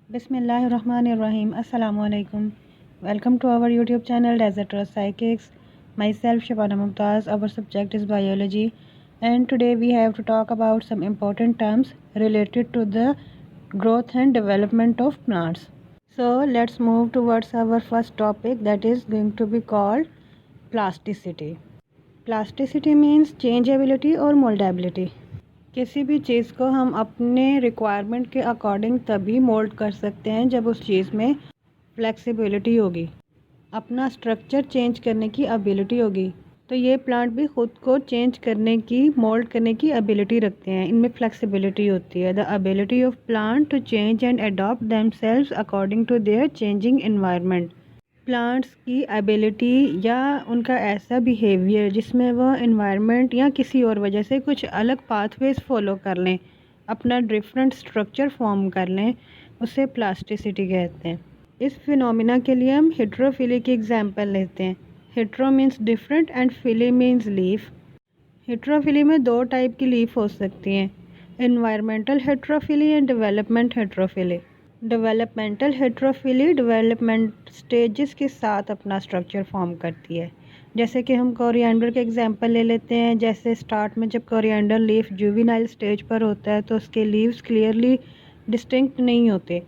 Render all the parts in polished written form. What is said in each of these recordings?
Bismillahirrahmanirrahim. Assalamu alaikum. Welcome to our YouTube channel Desert Rose Psychics. Myself Shabana Mumtaz. Our subject is biology, and today we have to talk about some important terms related to the growth and development of plants. So let's move towards our first topic, that is going to be called plasticity. Plasticity means changeability or moldability. किसी भी चीज़ को हम अपने requirement के according तभी mould कर सकते हैं जब उस चीज़ में फ्लेक्सिबिलिटी होगी, अपना स्ट्रक्चर चेंज करने की एबिलिटी होगी। तो ये प्लांट भी ख़ुद को चेंज करने की, मोल्ड करने की एबिलिटी रखते हैं, इनमें फ्लेक्सिबिलिटी होती है। The ability of plant to change and adopt themselves according to their changing environment. Plants की एबिलिटी या उनका ऐसा बिहेवियर जिसमें वह एनवायरनमेंट या किसी और वजह से कुछ अलग पाथवेज फॉलो कर लें, अपना डिफरेंट स्ट्रक्चर फॉर्म कर लें, उसे प्लास्टिसिटी कहते हैं। इस फिनोमिना के लिए हम हेट्रोफिली की एग्जांपल लेते हैं। Hetero means different and phylly means leaf. Heterophylly में दो टाइप की लीफ हो सकती हैं, environmental heterophylly and development heterophylly. Developmental heterophylly development stages के साथ अपना स्ट्रक्चर फॉर्म करती है। जैसे कि हम कोरिएंडर के एग्जांपल ले लेते हैं। जैसे स्टार्ट में जब कोरिएंडर लीफ जुवेनाइल स्टेज पर होता है तो उसके लीव्स क्लियरली डिस्टिंक्ट नहीं होते,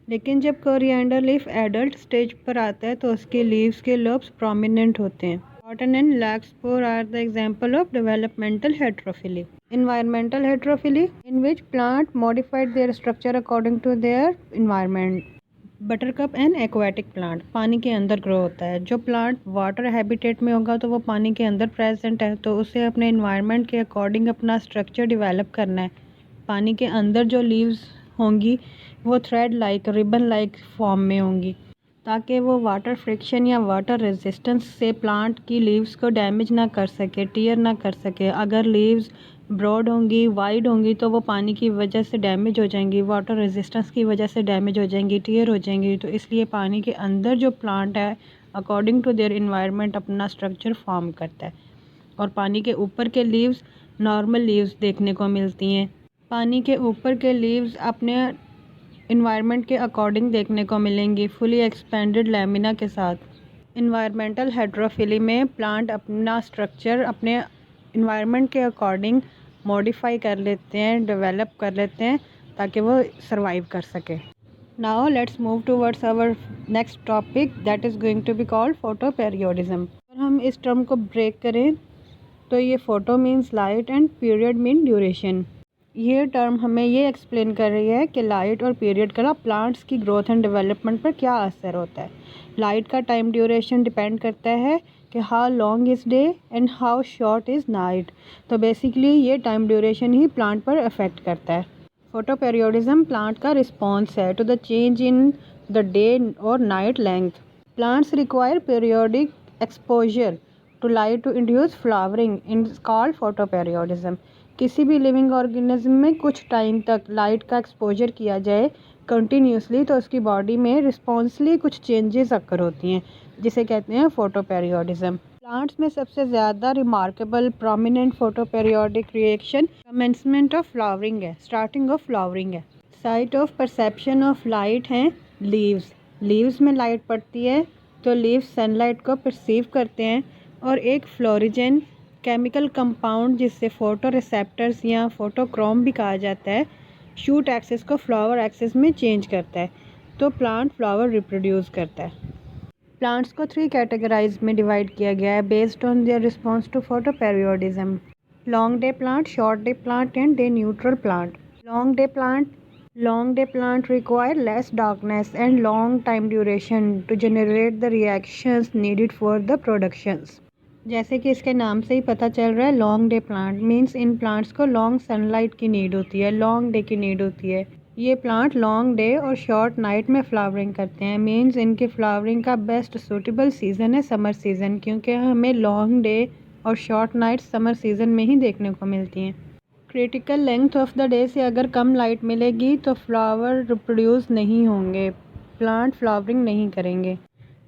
लेकिन जब कोरिएंडर लीफ एडल्ट स्टेज पर आता है तो उसके लीव्स के लोब्स प्रोमिनेंट होते हैं। Cotton and larkspur are the example of developmental heterophylly. Environmental heterophyly, in which plant modified their structure according to their environment. Buttercup and aquatic plant पानी के अंदर ग्रो होता है। जो प्लांट वाटर हैबिटेट में होगा तो वो पानी के अंदर प्रेजेंट है, तो उसे अपने इन्वायरमेंट के अकॉर्डिंग अपना स्ट्रक्चर डेवलप करना है। पानी के अंदर जो लीव्स होंगी वो thread like, ribbon like form में होंगी, ताकि वो वाटर फ्रिक्शन या वाटर रेजिस्टेंस से प्लांट की लीव्स को डैमेज ना कर सके, टीयर ना कर सके। अगर लीव्स ब्रॉड होंगी, वाइड होंगी तो वो पानी की वजह से डैमेज हो जाएंगी, वाटर रेजिस्टेंस की वजह से डैमेज हो जाएंगी, टीयर हो जाएंगी। तो इसलिए पानी के अंदर जो प्लांट है अकॉर्डिंग टू देयर इन्वायरमेंट अपना स्ट्रक्चर फॉर्म करता है। और पानी के ऊपर के लीव्स नॉर्मल लीव्स देखने को मिलती हैं। पानी के ऊपर के लीव्स अपने इन्वायरमेंट के अकॉर्डिंग देखने को मिलेंगी, फुली एक्सपेंडेड लैमिना के साथ। इन्वायरमेंटल हेट्रोफिली में प्लांट अपना स्ट्रक्चर अपने इन्वायरमेंट के अकॉर्डिंग मॉडिफाई कर लेते हैं, डेवलप कर लेते हैं, ताकि वो सरवाइव कर सके। Now let's move towards our next topic, that is going to be called photoperiodism. अगर हम इस टर्म को ब्रेक करें तो ये photo means light and period mean duration. ये टर्म हमें ये एक्सप्लेन कर रही है कि लाइट और पीरियड का प्लांट्स की ग्रोथ एंड डेवलपमेंट पर क्या असर होता है। लाइट का टाइम ड्यूरेशन डिपेंड करता है कि how long is day and how short is night. तो बेसिकली ये टाइम ड्यूरेशन ही प्लांट पर अफेक्ट करता है। फोटो पेरियोडिज्म प्लांट का रिस्पॉन्स है to the change in the day और night length. Plants require periodic exposure to light to induce flowering in called photoperiodism. किसी भी लिविंग ऑर्गेनिज्म में कुछ टाइम तक लाइट का एक्सपोजर किया जाए कंटिन्यूसली तो उसकी बॉडी में रिस्पॉन्सली कुछ चेंजेस अकर होती हैं, जिसे कहते हैं फोटो पेरियोडिज्म। प्लांट्स में सबसे ज़्यादा remarkable prominent photo periodic reaction commencement of flowering है, स्टार्टिंग ऑफ फ्लावरिंग है। Site of perception of light हैं लीव्स। लीव्स में लाइट पड़ती है तो लीव्स सनलाइट को परसीव करते हैं, और एक फ्लोरिजन केमिकल कंपाउंड जिससे फोटो रिसेप्टर्स या फोटोक्रोम भी कहा जाता है, शूट एक्सिस को फ्लावर एक्सिस में चेंज करता है, तो प्लांट फ्लावर रिप्रोड्यूस करता है। प्लांट्स को 3 कैटेगराइज में डिवाइड किया गया है based on their response to photoperiodism. Long day plant, short day plant and day neutral plant. Long day plant require less darkness and long time duration to generate the reactions needed for the productions. जैसे कि इसके नाम से ही पता चल रहा है, long day plant means in plants को लॉन्ग सनलाइट की नीड होती है, लॉन्ग डे की नीड होती है। ये प्लांट लॉन्ग डे और शॉर्ट नाइट में फ्लावरिंग करते हैं, मीन्स इनकी फ्लावरिंग का बेस्ट सूटेबल सीज़न है समर सीज़न, क्योंकि हमें लॉन्ग डे और शॉर्ट नाइट समर सीज़न में ही देखने को मिलती हैं। Critical length of the day से अगर कम लाइट मिलेगी तो फ्लावर रिप्रोड्यूस नहीं होंगे, प्लांट फ्लावरिंग नहीं करेंगे।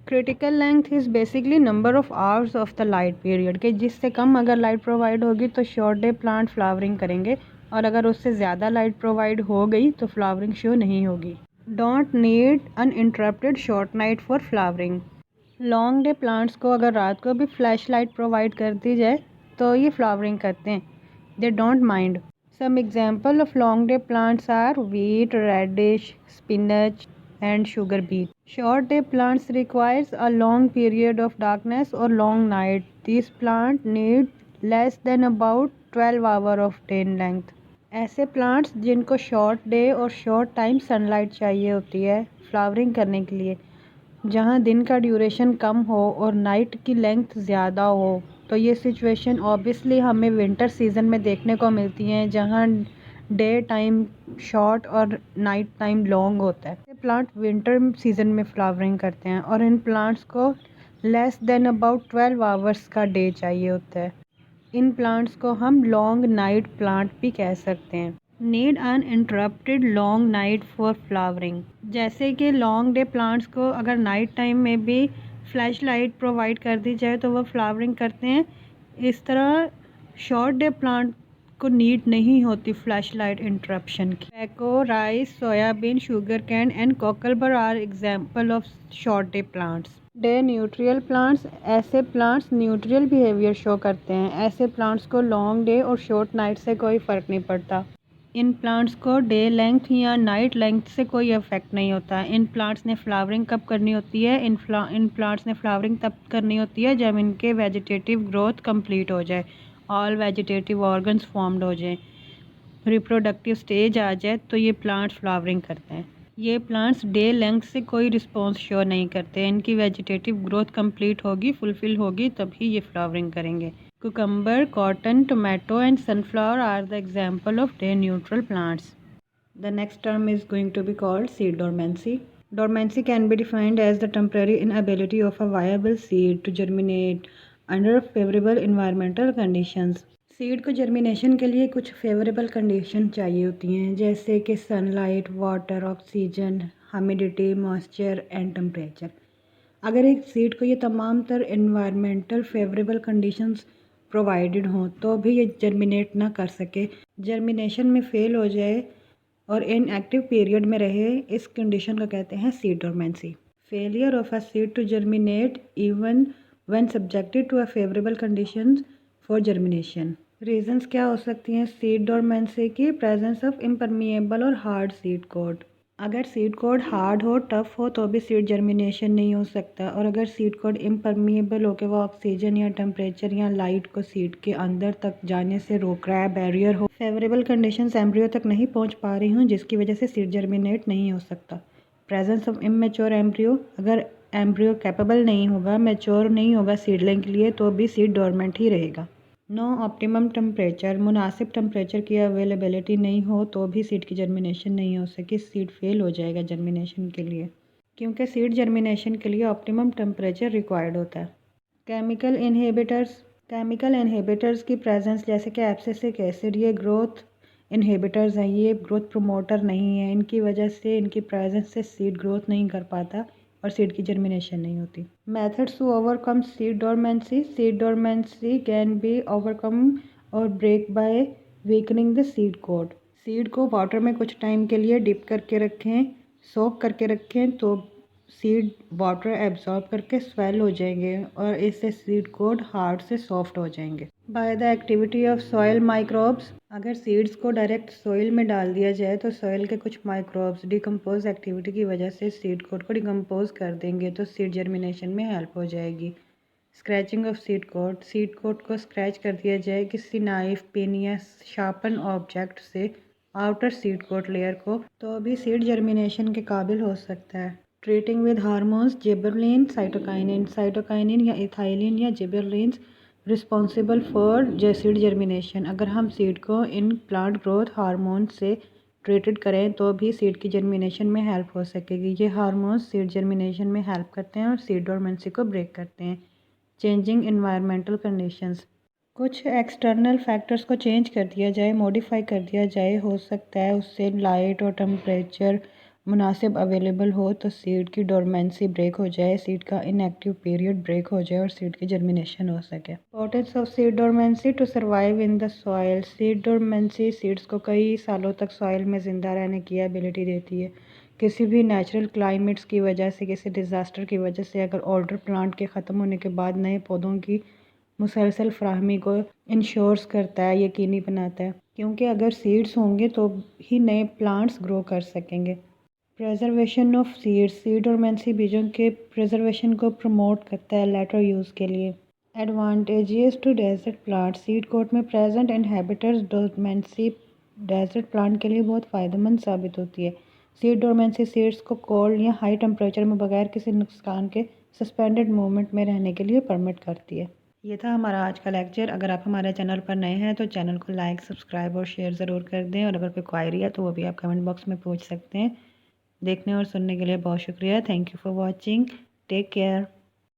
Critical length is basically number of hours of the light period, के जिससे कम अगर लाइट प्रोवाइड होगी तो शॉर्ट डे प्लांट फ्लावरिंग करेंगे, और अगर उससे ज़्यादा लाइट प्रोवाइड हो गई तो फ्लावरिंग शो नहीं होगी। Don't need uninterrupted short night for flowering. Long day plants को अगर रात को भी फ्लैश लाइट प्रोवाइड कर दी जाए तो ये फ्लावरिंग करते हैं। They don't mind. Some example of long day plants are wheat, radish, spinach and sugar beet. Short day plants requires a long period of darkness or long night. These plants need less than about 12 hours of day length. ऐसे plants जिनको short day और short time sunlight चाहिए होती है flowering करने के लिए, जहाँ दिन का ड्यूरेशन कम हो और नाइट की लेंथ ज़्यादा हो, तो ये सिचुएशन ऑब्वियसली हमें विंटर सीज़न में देखने को मिलती हैं, जहाँ डे टाइम शॉर्ट और नाइट टाइम लॉन्ग होता है। ये प्लांट विंटर सीज़न में फ्लावरिंग करते हैं और इन प्लांट्स को लेस देन अबाउट 12 आवर्स का डे चाहिए होता है। इन प्लांट्स को हम लॉन्ग नाइट प्लांट भी कह सकते हैं। Need uninterrupted long night for flowering. जैसे कि लॉन्ग डे प्लांट्स को अगर नाइट टाइम में भी फ्लैश लाइट प्रोवाइड कर दी जाए तो वह फ्लावरिंग करते हैं। इस तरह शॉर्ट डे प्लांट को नीड नहीं होती फ्लैश लाइट इंटरप्शन की। Taco, rice, soybean, sugar cane and cocklebur are example of short day plants. Day neutral plants. ऐसे प्लांट्स न्यूट्रियल बिहेवियर शो करते हैं। ऐसे प्लांट्स को लॉन्ग डे और शॉर्ट नाइट से कोई फ़र्क नहीं पड़ता। इन प्लांट्स को डे लेंथ या नाइट लेंथ से कोई इफेक्ट नहीं होता। इन प्लांट्स ने फ्लावरिंग कब करनी होती है? इन प्लांट्स ने फ्लावरिंग तब करनी होती है जब इनके वेजिटेटिव ग्रोथ कंप्लीट हो जाए, ऑल वेजिटेटिव ऑर्गन्स फॉर्म्ड हो जाए, रिप्रोडक्टिव स्टेज आ जाए, तो ये प्लांट्स फ्लावरिंग करते हैं। ये प्लांट्स डे लेंथ से कोई रिस्पॉन्स शो नहीं करते। इनकी वेजिटेटिव ग्रोथ कंप्लीट होगी, फुलफिल होगी, तभी ये फ्लावरिंग करेंगे। Cucumber, cotton, tomato and sunflower are the example of day neutral plants. The next term is going to be called seed dormancy. Dormancy can be defined as the temporary inability of a viable seed to germinate under favorable environmental conditions. Seed को germination के लिए कुछ favourable condition चाहिए होती हैं, जैसे कि sunlight, water, oxygen, humidity, moisture and temperature. अगर एक सीड को ये तमाम तर इन्वायरमेंटल फेवरेबल कंडीशंस प्रोवाइडेड हों तो भी ये जर्मिनेट ना कर सके, जर्मिनेशन में फ़ेल हो जाए और इनएक्टिव पीरियड में रहे, इस कंडीशन को कहते हैं seed dormancy. Failure of a seed to germinate even when subjected to a favourable conditions for germination. Reasons क्या हो सकती हैं सीड डोरमेंसी की? प्रेजेंस ऑफ इम्परमिएबल और हार्ड सीड कोड। अगर सीड कोड हार्ड हो, टफ हो, तो भी सीड जर्मिनेशन नहीं हो सकता। और अगर सीड कोड इम्परमिएबल हो के वो ऑक्सीजन या टेम्परेचर या लाइट को सीड के अंदर तक जाने से रोक रहा है, बैरियर हो, फेवरेबल कंडीशंस एम्ब्रियो तक नहीं पहुंच पा रही हूँ, जिसकी वजह से सीड जर्मिनेट नहीं हो सकता। Presence of immature embryo. अगर एम्ब्रियो कैपेबल नहीं होगा, मैच्योर नहीं होगा सीडलिंग के लिए, तो भी सीड डोरमेंट ही रहेगा। No optimum temperature. मुनासिब टेम्परेचर की अवेलेबिलिटी नहीं हो तो भी सीड की जर्मिनेशन नहीं हो सकी, सीड फेल हो जाएगा जर्मिनेशन के लिए, क्योंकि सीड जर्मिनेशन के लिए ऑप्टिमम टेम्परेचर रिक्वायर्ड होता है। Chemical inhibitors. केमिकल इनहिबिटर्स की प्रेजेंस, जैसे कि एब्सिसिक एसिड, ये ग्रोथ इनहिबिटर्स हैं, ये ग्रोथ प्रोमोटर नहीं है। इनकी वजह से, इनकी प्रेजेंस से सीड ग्रोथ नहीं कर पाता और सीड की जर्मिनेशन नहीं होती। Methods to overcome seed dormancy. Seed dormancy can be overcome or break by weakening the seed coat. Seed को वाटर में कुछ टाइम के लिए डिप करके रखें, सोक करके रखें, तो सीड वाटर एब्जॉर्ब करके स्वेल हो जाएंगे और इससे सीड कोड हार्ड से सॉफ्ट हो जाएंगे। By the activity of soil microbes. अगर सीड्स को डायरेक्ट सॉइल में डाल दिया जाए तो सॉइल के कुछ माइक्रोब्स डिकम्पोज एक्टिविटी की वजह से सीड कोड को डिकम्पोज कर देंगे, तो सीड जर्मिनेशन में हेल्प हो जाएगी। Scratching of seed coat. Seed code को स्क्रैच कर दिया जाए किसी नाइफ, पिन या शार्पन ऑब्जेक्ट से आउटर सीड कोड लेयर को, तो भी सीड जर्मिनेशन के काबिल हो सकता है। Treating with hormones. Gibberellin, cytokinin. Cytokinin या इथाइलिन या gibberellins responsible for seed germination. अगर हम सीड को इन प्लांट ग्रोथ हार्मोन से ट्रीटेड करें तो भी सीड की जर्मिनेशन में हेल्प हो सकेगी। ये हार्मोन्स सीड जर्मिनेशन में हेल्प करते हैं और सीड डोरमेंसी को ब्रेक करते हैं। Changing environmental conditions. कुछ एक्सटर्नल फैक्टर्स को चेंज कर दिया जाए, मॉडिफाई कर दिया जाए, हो सकता है उससे लाइट और टेम्परेचर मुनासिब अवेलेबल हो तो सीड की डोरमेंसी ब्रेक हो जाए, सीड का इनएक्टिव पीरियड ब्रेक हो जाए और सीड की जर्मिनेशन हो सके। Importance of seed dormancy to survive in the soil. Seed dormancy seeds को कई सालों तक सॉइल में ज़िंदा रहने की एबिलिटी देती है, किसी भी नेचुरल क्लाइमेट्स की वजह से, किसी डिज़ास्टर की वजह से अगर ओल्डर प्लांट के ख़त्म होने के बाद नए पौधों की मुसलसल फ्राहमी को इंश्योर्स करता है, यकीनी बनाता है, क्योंकि अगर सीड्स होंगे तो ही नए प्लांट्स ग्रो कर सकेंगे। Preservation of seeds, seed dormancy बीजों के प्रिजर्वेशन को प्रमोट करता है लेटर यूज़ के लिए। Advantages to desert plant, seed coat में present inhibitors dormancy desert plant के लिए बहुत फ़ायदेमंद साबित होती है। सीड डोरमेंसी सीड्स को कोल्ड या हाई टेम्परेचर में बगैर किसी नुकसान के सस्पेंडेड मूवमेंट में रहने के लिए परमिट करती है। ये था हमारा आज का लेक्चर। अगर आप हमारे चैनल पर नए हैं तो चैनल को लाइक, सब्सक्राइब और शेयर ज़रूर कर दें, और अगर कोई क्वायरी है तो वो भी आप कमेंट बॉक्स में पूछ सकते हैं। देखने और सुनने के लिए बहुत शुक्रिया। Thank you for watching. Take care.